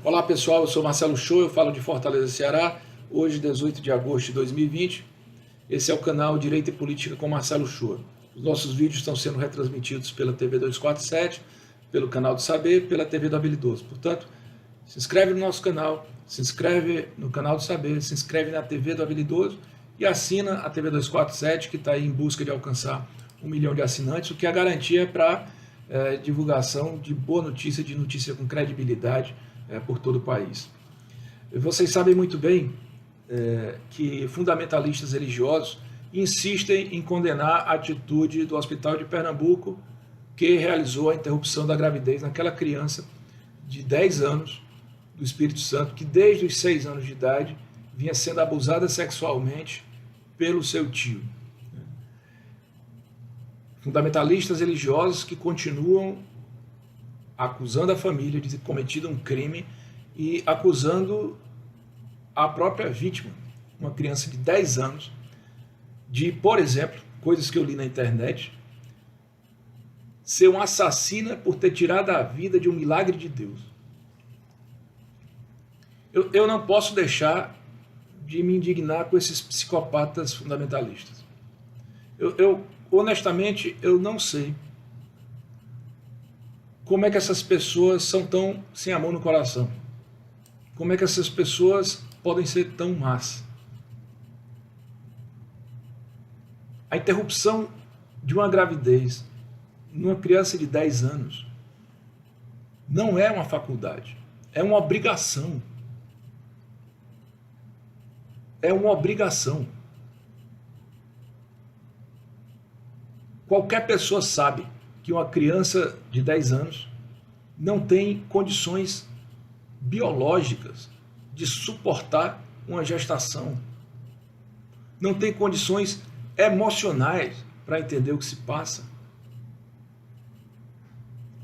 Olá pessoal, eu sou Marcelo Show, eu falo de Fortaleza, Ceará, hoje 18 de agosto de 2020. Esse é o canal Direito e Política com Marcelo Show. Os nossos vídeos estão sendo retransmitidos pela TV 247, pelo canal do Saber, pela TV do Habilidoso. Portanto, se inscreve no nosso canal, se inscreve no canal do Saber, se inscreve na TV do Habilidoso e assina a TV 247, que está aí em busca de alcançar 1 milhão de assinantes, o que é a garantia para divulgação de boa notícia, de notícia com credibilidade por todo o país. Vocês sabem muito bem que fundamentalistas religiosos insistem em condenar a atitude do Hospital de Pernambuco, que realizou a interrupção da gravidez naquela criança de 10 anos do Espírito Santo, que desde os 6 anos de idade vinha sendo abusada sexualmente pelo seu tio. Fundamentalistas religiosos que continuam acusando a família de ter cometido um crime e acusando a própria vítima, uma criança de 10 anos, de, por exemplo, coisas que eu li na internet, ser uma assassina por ter tirado a vida de um milagre de Deus. Eu não posso deixar de me indignar com esses psicopatas fundamentalistas. Honestamente, eu não sei como é que essas pessoas são tão sem amor no coração. Como é que essas pessoas podem ser tão más. A interrupção de uma gravidez numa criança de 10 anos não é uma faculdade, é uma obrigação. É uma obrigação. Qualquer pessoa sabe que uma criança de 10 anos não tem condições biológicas de suportar uma gestação. Não tem condições emocionais para entender o que se passa.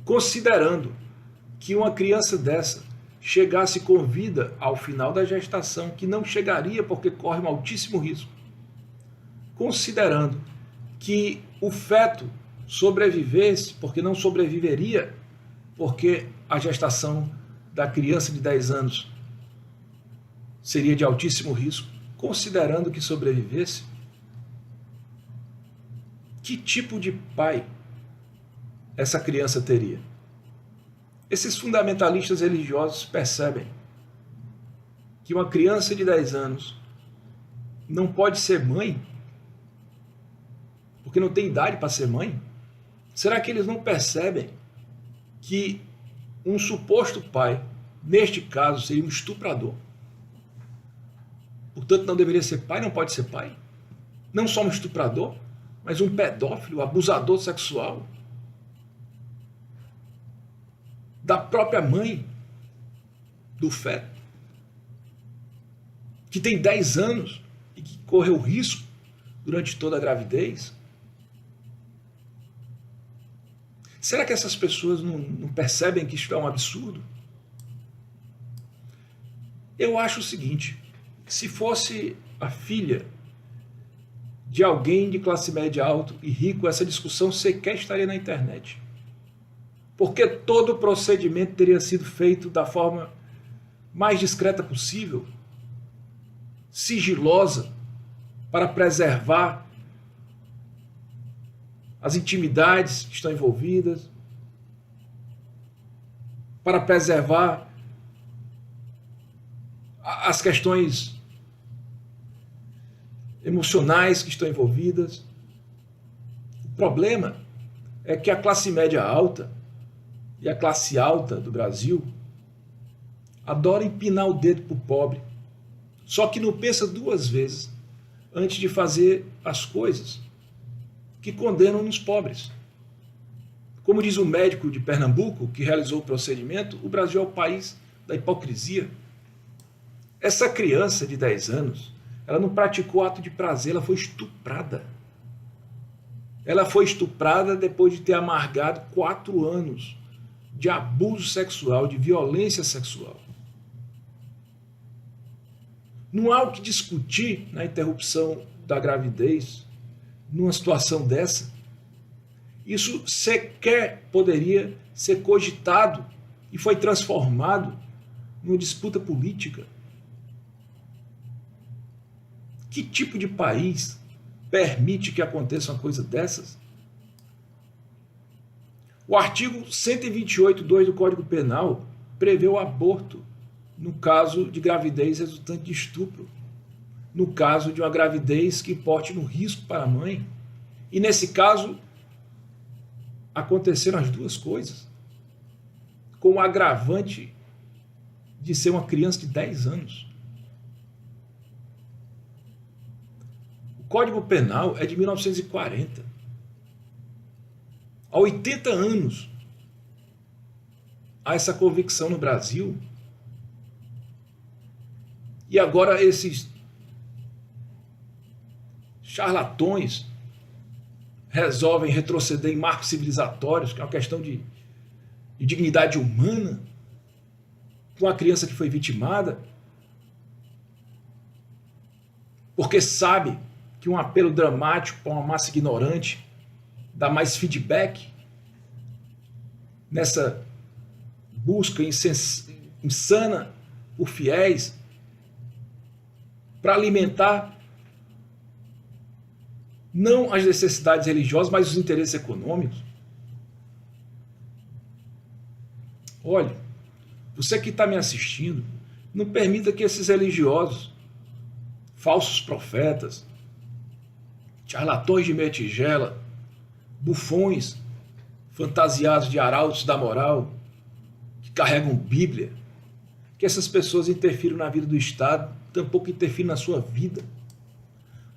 Considerando que uma criança dessa chegasse com vida ao final da gestação, que não chegaria porque corre um altíssimo risco. Considerando que o feto sobrevivesse, porque não sobreviveria, porque a gestação da criança de 10 anos seria de altíssimo risco, considerando que sobrevivesse, que tipo de pai essa criança teria? Esses fundamentalistas religiosos percebem que uma criança de 10 anos não pode ser mãe, porque não tem idade para ser mãe? Será que eles não percebem que um suposto pai, neste caso, seria um estuprador? Portanto, não deveria ser pai, não pode ser pai? Não só um estuprador, mas um pedófilo, abusador sexual da própria mãe do feto, que tem 10 anos e que correu risco durante toda a gravidez. Será que essas pessoas não percebem que isto é um absurdo? Eu acho o seguinte: se fosse a filha de alguém de classe média alta e rico, essa discussão sequer estaria na internet. Porque todo o procedimento teria sido feito da forma mais discreta possível, sigilosa, para preservar as intimidades que estão envolvidas, para preservar as questões emocionais que estão envolvidas. O problema é que a classe média alta e a classe alta do Brasil adora empinar o dedo para o pobre, só que não pensa 2 vezes antes de fazer as coisas que condenam nos pobres. Como diz o médico de Pernambuco, que realizou o procedimento, o Brasil é o país da hipocrisia. Essa criança de 10 anos, ela não praticou ato de prazer, ela foi estuprada. Ela foi estuprada depois de ter amargado 4 anos de abuso sexual, de violência sexual. Não há o que discutir na interrupção da gravidez, numa situação dessa. Isso sequer poderia ser cogitado e foi transformado numa disputa política. Que tipo de país permite que aconteça uma coisa dessas? O artigo 128.2 do Código Penal prevê o aborto no caso de gravidez resultante de estupro, no caso de uma gravidez que porte no risco para a mãe. E nesse caso, aconteceram as duas coisas, com o agravante de ser uma criança de 10 anos. O Código Penal é de 1940. Há 80 anos há essa convicção no Brasil. E agora esses charlatões resolvem retroceder em marcos civilizatórios, que é uma questão de dignidade humana, com a criança que foi vitimada, porque sabe que um apelo dramático para uma massa ignorante dá mais feedback nessa busca insana por fiéis para alimentar não as necessidades religiosas, mas os interesses econômicos. Olha, você que está me assistindo, não permita que esses religiosos, falsos profetas, charlatões de meia tigela, bufões fantasiados de arautos da moral, que carregam Bíblia, que essas pessoas interfiram na vida do Estado, tampouco interfiram na sua vida.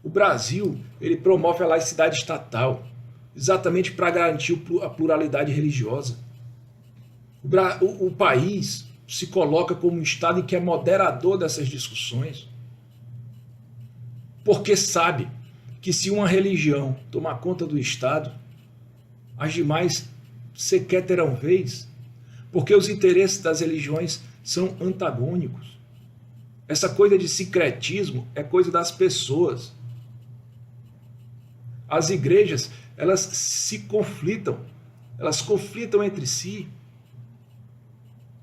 O Brasil, ele promove a laicidade estatal, exatamente para garantir a pluralidade religiosa. O país se coloca como um Estado em que é moderador dessas discussões, porque sabe que se uma religião tomar conta do Estado, as demais sequer terão vez, porque os interesses das religiões são antagônicos. Essa coisa de sincretismo é coisa das pessoas. As igrejas, elas se conflitam, elas conflitam entre si.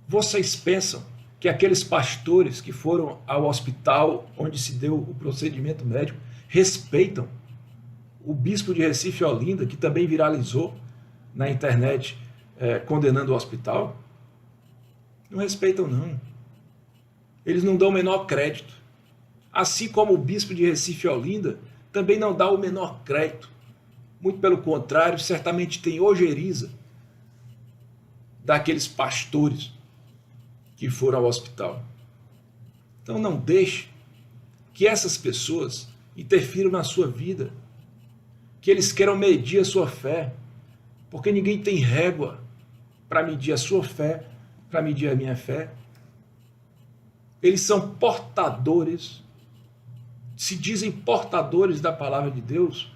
Vocês pensam que aqueles pastores que foram ao hospital onde se deu o procedimento médico respeitam o bispo de Recife e Olinda, que também viralizou na internet condenando o hospital? Não respeitam, não. Eles não dão o menor crédito. Assim como o bispo de Recife e Olinda também não dá o menor crédito. Muito pelo contrário, certamente tem ojeriza daqueles pastores que foram ao hospital. Então não deixe que essas pessoas interfiram na sua vida, que eles queiram medir a sua fé, porque ninguém tem régua para medir a sua fé, para medir a minha fé. Eles são portadores, se dizem portadores da palavra de Deus,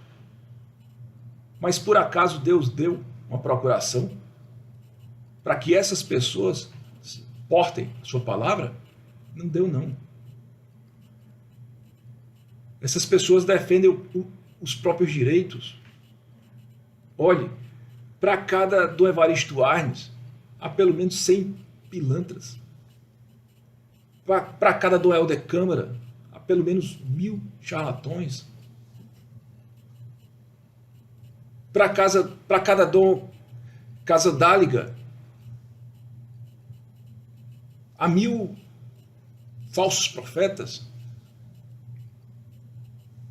mas por acaso Deus deu uma procuração para que essas pessoas portem a sua palavra? Não deu, não. Essas pessoas defendem os próprios direitos. Olhe, para cada do Evaristo Arnes, há pelo menos 100 pilantras. Para cada do Helder Câmara, há pelo menos 1000 charlatões. Para cada Dom Casa Dáliga, há 1000 falsos profetas.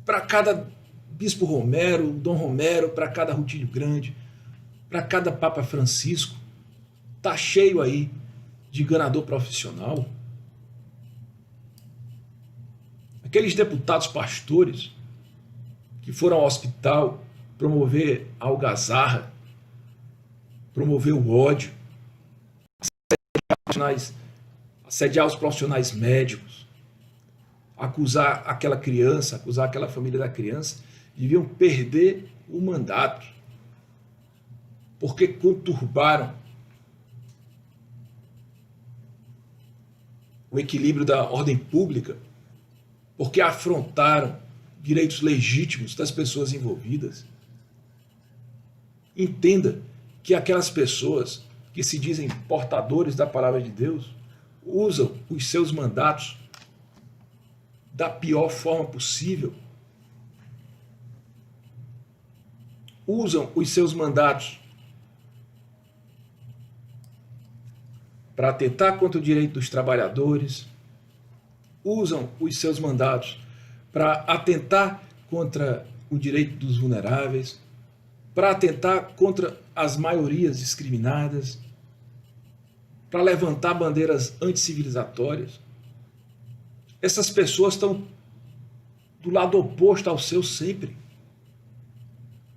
Para cada Bispo Romero, Dom Romero, para cada Rutilho Grande, para cada Papa Francisco, está cheio aí de enganador profissional. Aqueles deputados pastores que foram ao hospital promover a algazarra, promover o ódio, assediar os profissionais médicos, acusar aquela criança, acusar aquela família da criança, deviam perder o mandato, porque conturbaram o equilíbrio da ordem pública, porque afrontaram direitos legítimos das pessoas envolvidas. Entenda que aquelas pessoas que se dizem portadores da palavra de Deus, usam os seus mandatos da pior forma possível, usam os seus mandatos para atentar contra o direito dos trabalhadores, usam os seus mandatos para atentar contra o direito dos vulneráveis, para atentar contra as maiorias discriminadas, para levantar bandeiras anticivilizatórias. Essas pessoas estão do lado oposto ao seu sempre,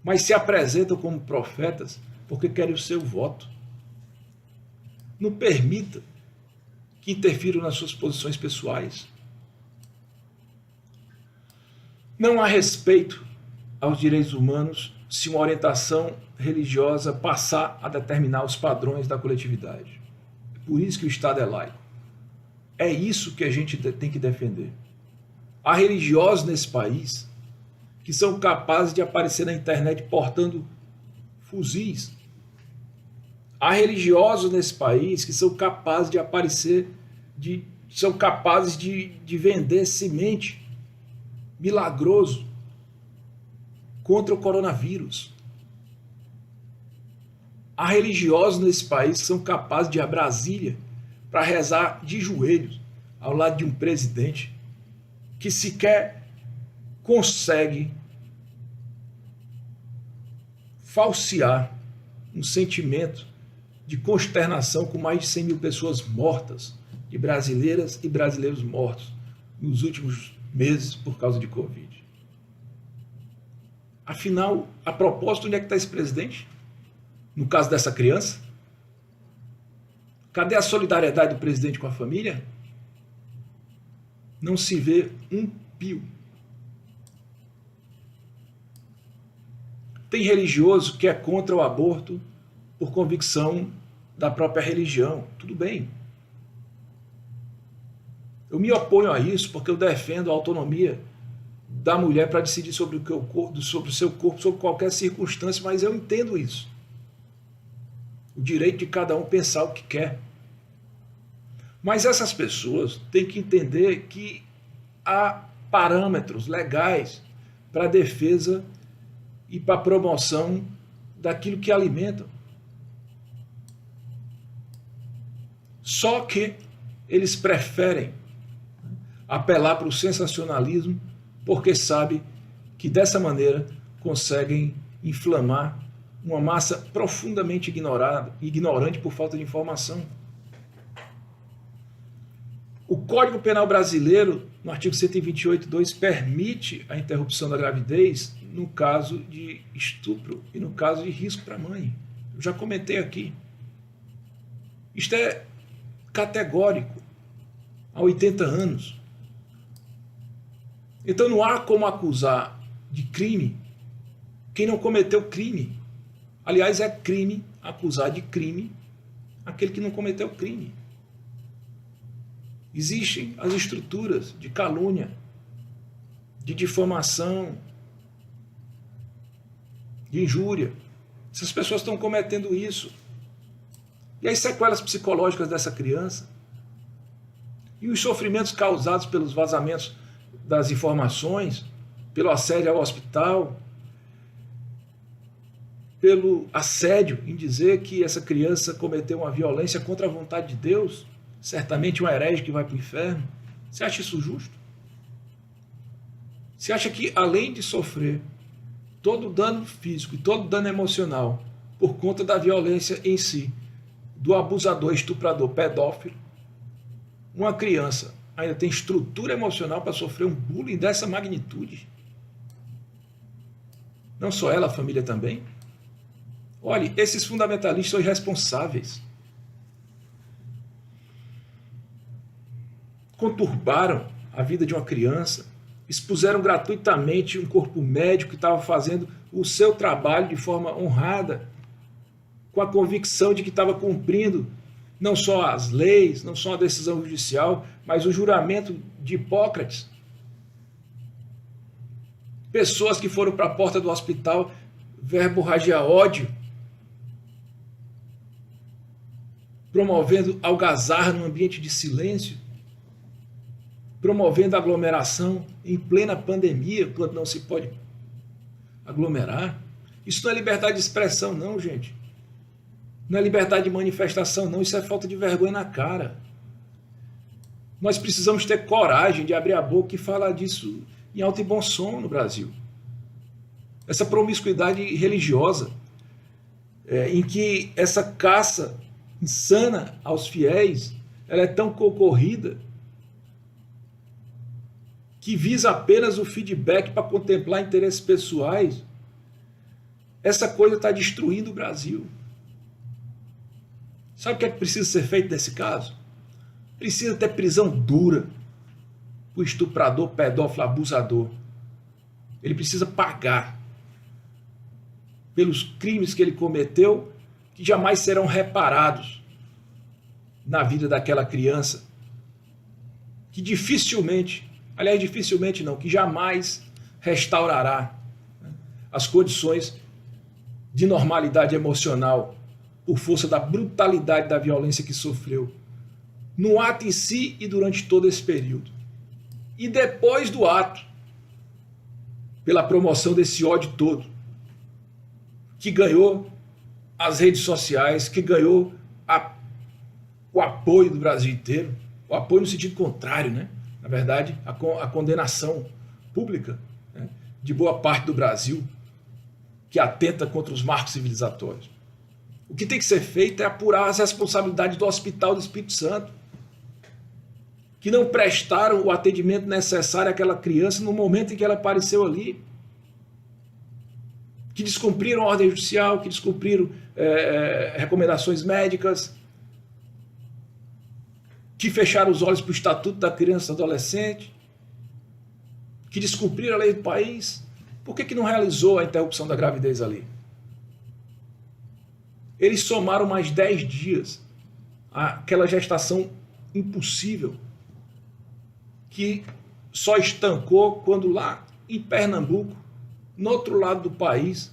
mas se apresentam como profetas porque querem o seu voto. Não permita que interfiram nas suas posições pessoais. Não há respeito aos direitos humanos se uma orientação religiosa passar a determinar os padrões da coletividade. É por isso que o Estado é laico. É isso que a gente tem que defender. Há religiosos nesse país que são capazes de aparecer na internet portando fuzis. Há religiosos nesse país que são capazes de aparecer, são capazes de vender semente milagroso contra o coronavírus. Há religiosos nesse país que são capazes de ir a Brasília para rezar de joelhos ao lado de um presidente que sequer consegue falsear um sentimento de consternação com mais de 100 mil pessoas mortas, de brasileiras e brasileiros mortos nos últimos meses por causa de Covid. Afinal, a propósito, onde é que está esse presidente? No caso dessa criança? Cadê a solidariedade do presidente com a família? Não se vê um pio. Tem religioso que é contra o aborto por convicção da própria religião. Tudo bem. Eu me oponho a isso porque eu defendo a autonomia da mulher para decidir sobre o seu corpo, sobre qualquer circunstância, mas eu entendo isso. O direito de cada um pensar o que quer. Mas essas pessoas têm que entender que há parâmetros legais para a defesa e para a promoção daquilo que alimentam. Só que eles preferem apelar para o sensacionalismo porque sabem que dessa maneira conseguem inflamar uma massa profundamente ignorante por falta de informação. O Código Penal brasileiro, no artigo 128.2, permite a interrupção da gravidez no caso de estupro e no caso de risco para a mãe. Eu já comentei aqui. Isto é categórico há 80 anos. Então não há como acusar de crime quem não cometeu crime. Aliás, é crime acusar de crime aquele que não cometeu crime. Existem as estruturas de calúnia, de difamação, de injúria. Essas pessoas estão cometendo isso. E as sequelas psicológicas dessa criança? E os sofrimentos causados pelos vazamentos das informações, pelo assédio ao hospital, pelo assédio em dizer que essa criança cometeu uma violência contra a vontade de Deus, certamente um herege que vai para o inferno. Você acha isso justo? Você acha que, além de sofrer todo o dano físico e todo o dano emocional por conta da violência em si, do abusador, estuprador, pedófilo, uma criança ainda tem estrutura emocional para sofrer um bullying dessa magnitude? Não só ela, a família também? Olhe, esses fundamentalistas são irresponsáveis. Conturbaram a vida de uma criança, expuseram gratuitamente um corpo médico que estava fazendo o seu trabalho de forma honrada, com a convicção de que estava cumprindo não só as leis, não só a decisão judicial, mas o juramento de Hipócrates. Pessoas que foram para a porta do hospital verborragiar ódio, promovendo algazarra num ambiente de silêncio, promovendo aglomeração em plena pandemia, quando não se pode aglomerar. Isso não é liberdade de expressão, não, gente. Não é liberdade de manifestação, não. Isso é falta de vergonha na cara. Nós precisamos ter coragem de abrir a boca e falar disso em alto e bom som no Brasil. Essa promiscuidade religiosa, em que essa caça insana aos fiéis, ela é tão concorrida que visa apenas o feedback para contemplar interesses pessoais. Essa coisa está destruindo o Brasil. Sabe o que é que precisa ser feito nesse caso? Precisa ter prisão dura para o estuprador, pedófilo, abusador. Ele precisa pagar pelos crimes que ele cometeu, que jamais serão reparados na vida daquela criança, que dificilmente, aliás, dificilmente não, que jamais restaurará as condições de normalidade emocional por força da brutalidade da violência que sofreu no ato em si e durante todo esse período. E depois do ato, pela promoção desse ódio todo, que ganhou as redes sociais, que ganhou o apoio do Brasil inteiro, o apoio no sentido contrário, né? Na verdade, a condenação pública, né, de boa parte do Brasil, que atenta contra os marcos civilizatórios. O que tem que ser feito é apurar as responsabilidades do Hospital do Espírito Santo, que não prestaram o atendimento necessário àquela criança no momento em que ela apareceu ali, que descumpriram a ordem judicial, que descumpriram recomendações médicas, que fecharam os olhos para o Estatuto da Criança e do Adolescente, que descumpriram a lei do país. Por que não realizou a interrupção da gravidez ali? Eles somaram mais 10 dias àquela gestação impossível, que só estancou quando lá em Pernambuco, no outro lado do país,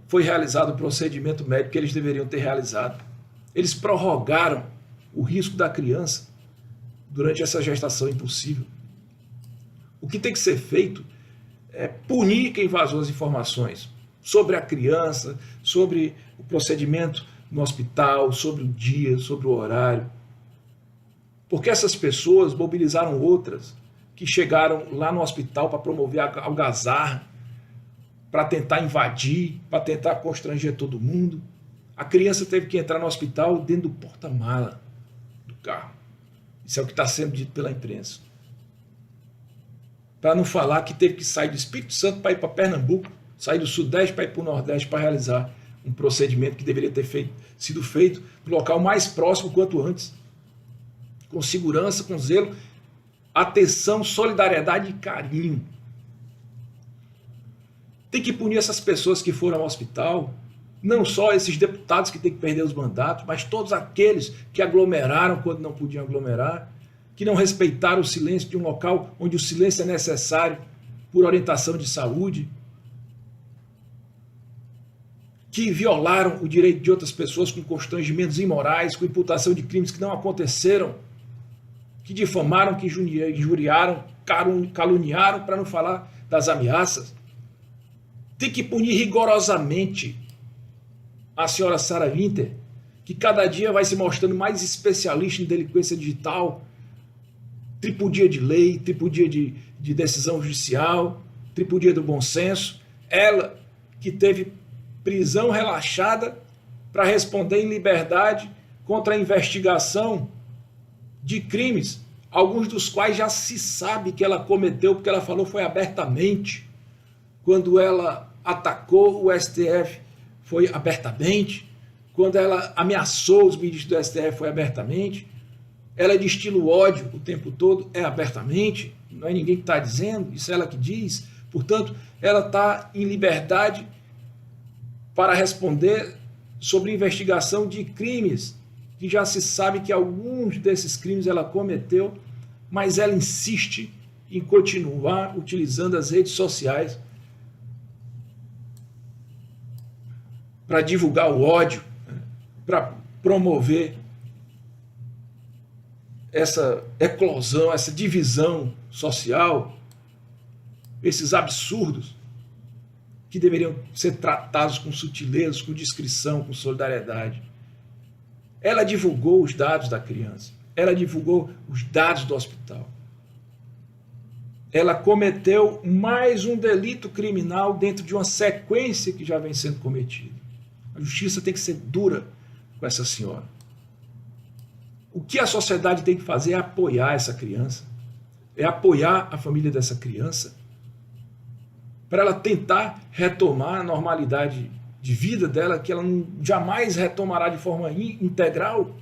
foi realizado o procedimento médico que eles deveriam ter realizado. Eles prorrogaram o risco da criança durante essa gestação impossível. O que tem que ser feito é punir quem vazou as informações sobre a criança, sobre o procedimento no hospital, sobre o dia, sobre o horário. Porque essas pessoas mobilizaram outras que chegaram lá no hospital para promover a algazarra, para tentar invadir, para tentar constranger todo mundo. A criança teve que entrar no hospital dentro do porta-mala do carro. Isso é o que está sendo dito pela imprensa. Para não falar que teve que sair do Espírito Santo para ir para Pernambuco, sair do Sudeste para ir para o Nordeste para realizar um procedimento que deveria ter sido feito no local mais próximo quanto antes, com segurança, com zelo, atenção, solidariedade e carinho. Tem que punir essas pessoas que foram ao hospital, não só esses deputados que têm que perder os mandatos, mas todos aqueles que aglomeraram quando não podiam aglomerar, que não respeitaram o silêncio de um local onde o silêncio é necessário por orientação de saúde, que violaram o direito de outras pessoas com constrangimentos imorais, com imputação de crimes que não aconteceram, que difamaram, que injuriaram, caluniaram, para não falar das ameaças. Tem que punir rigorosamente a senhora Sarah Winter, que cada dia vai se mostrando mais especialista em delinquência digital, tripudia de lei, tripudia de decisão judicial, tripudia do bom senso. Ela que teve prisão relaxada para responder em liberdade contra a investigação de crimes, alguns dos quais já se sabe que ela cometeu, porque ela falou foi abertamente. Quando ela atacou o STF, foi abertamente. Quando ela ameaçou os ministros do STF, foi abertamente. Ela destila o ódio o tempo todo, é abertamente. Não é ninguém que está dizendo, isso é ela que diz. Portanto, ela está em liberdade para responder sobre investigação de crimes, que já se sabe que alguns desses crimes ela cometeu, mas ela insiste em continuar utilizando as redes sociais para divulgar o ódio, para promover essa eclosão, essa divisão social, esses absurdos que deveriam ser tratados com sutileza, com discrição, com solidariedade. Ela divulgou os dados da criança, ela divulgou os dados do hospital. Ela cometeu mais um delito criminal dentro de uma sequência que já vem sendo cometida. A justiça tem que ser dura com essa senhora. O que a sociedade tem que fazer é apoiar essa criança, é apoiar a família dessa criança, para ela tentar retomar a normalidade de vida dela, que ela jamais retomará de forma integral,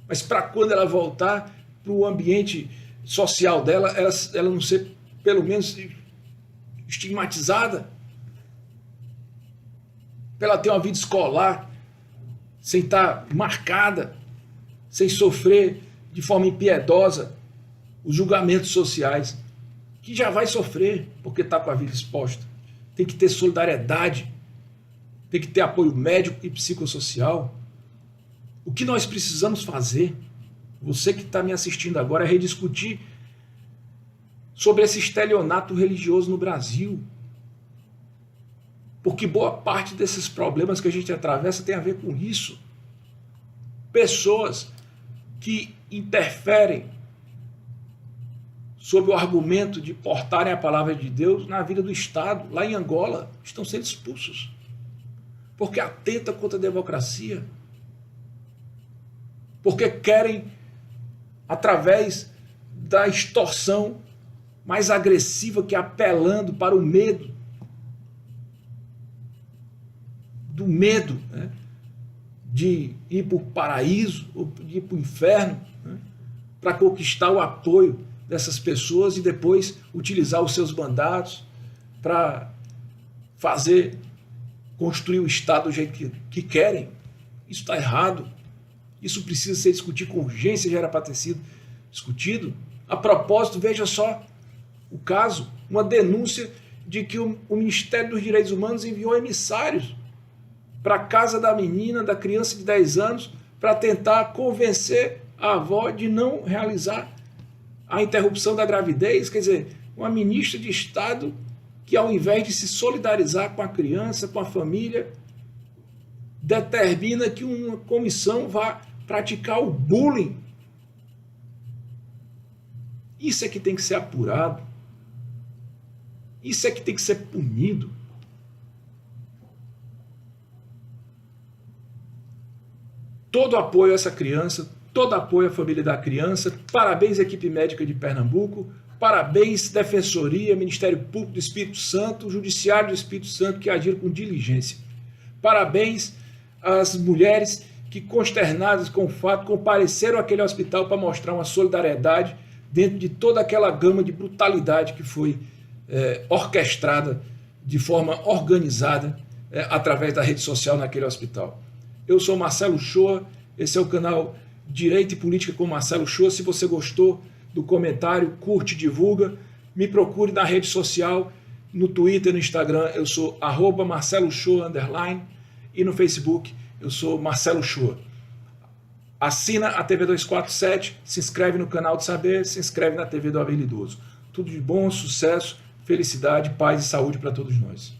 mas para quando ela voltar para o ambiente social dela, ela não ser, pelo menos, estigmatizada, para ela ter uma vida escolar, sem estar marcada, sem sofrer de forma impiedosa os julgamentos sociais, que já vai sofrer, porque está com a vida exposta. Tem que ter solidariedade, tem que ter apoio médico e psicossocial. O que nós precisamos fazer, você que está me assistindo agora, é rediscutir sobre esse estelionato religioso no Brasil. Porque boa parte desses problemas que a gente atravessa tem a ver com isso. Pessoas que interferem sob o argumento de portarem a palavra de Deus na vida do Estado, lá em Angola, estão sendo expulsos. Porque atenta contra a democracia. Porque querem, através da extorsão mais agressiva, que é apelando para o medo, do medo, né, de ir para o paraíso ou de ir para o inferno, né, para conquistar o apoio dessas pessoas e depois utilizar os seus mandatos para construir o Estado do jeito que querem. Isso está errado. Isso precisa ser discutido com urgência, já era para ter sido discutido. A propósito, veja só o caso, uma denúncia de que o Ministério dos Direitos Humanos enviou emissários para a casa da menina, da criança de 10 anos, para tentar convencer a avó de não realizar a interrupção da gravidez. Quer dizer, uma ministra de Estado que, ao invés de se solidarizar com a criança, com a família, determina que uma comissão vá praticar o bullying. Isso é que tem que ser apurado. Isso é que tem que ser punido. Todo apoio a essa criança, todo apoio à família da criança. Parabéns, equipe médica de Pernambuco. Parabéns, Defensoria, Ministério Público do Espírito Santo, Judiciário do Espírito Santo, que agiram com diligência. Parabéns às mulheres que, consternadas com o fato, compareceram àquele hospital para mostrar uma solidariedade dentro de toda aquela gama de brutalidade que foi orquestrada de forma organizada através da rede social naquele hospital. Eu sou Marcelo Shoa, esse é o canal Direito e Política com Marcelo Shoa. Se você gostou do comentário, curte, divulga, me procure na rede social, no Twitter, no Instagram, eu sou @MarceloShoa_, e no Facebook, eu sou Marcelo Shoa. Assina a TV 247, se inscreve no canal de Saber, se inscreve na TV do Habilidoso. Tudo de bom, sucesso, felicidade, paz e saúde para todos nós.